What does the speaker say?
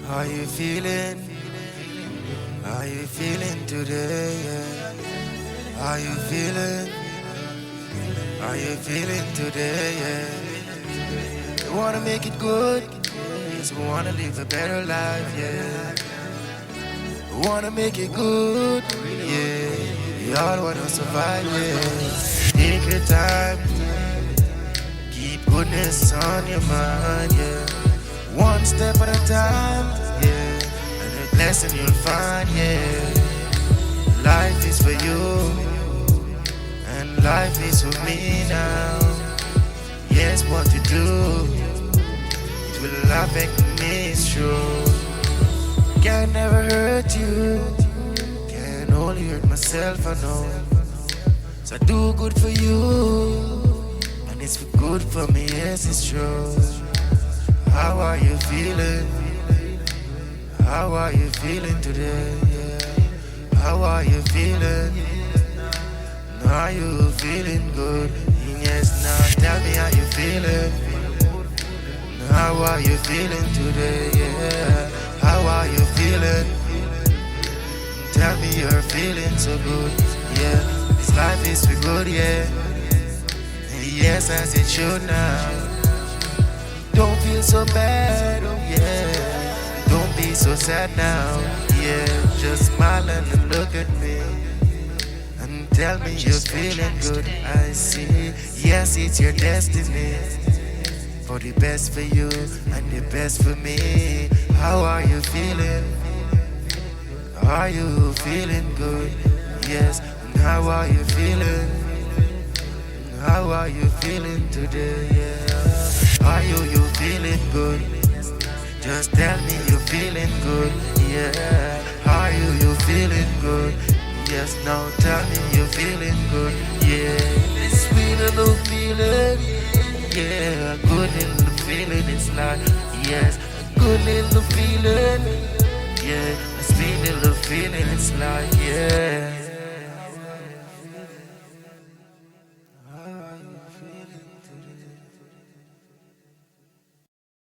How you feeling? How you feeling today? Yeah. How you feeling? How you feeling today? Yeah. You wanna make it good? Yes, we wanna live a better life. Yeah. We wanna make it good. Yeah. We all wanna survive. Yeah. Take your time. Keep goodness on your mind. Yeah. One step at a time. Yeah. And a blessing you'll find. Yeah. Life is for you, and life is for me now. Yes, what to do, it will affect me, it's true. Can never hurt you, can only hurt myself, I know. So I do good for you, and it's for good for me, yes, it's true. How are you feeling? How are you feeling today? Yeah. How are you feeling? Are you feeling good? Yes, now tell me how you feeling. How are you feeling today? Yeah. How are you feeling? Tell me you're feeling so good. Yeah. This life is for good, yeah. Yes, as it should now. Don't feel so bad, oh yeah. Don't be so sad now, yeah. Just smile and look at me and tell me you're feeling good. I see, yes, it's your destiny. For the best for you and the best for me. How are you feeling? Are you feeling good? Yes, and how are you feeling? How are you feeling today? Yeah. Are you feeling good? Just tell me you're feeling good. Yeah. Are you feeling good? Yes, now tell me you're feeling good. Yeah. This sweet little feeling. Yeah, a good little feeling. It's like, yes, a good little feeling. Yeah, a sweet little feeling. It's like, yeah.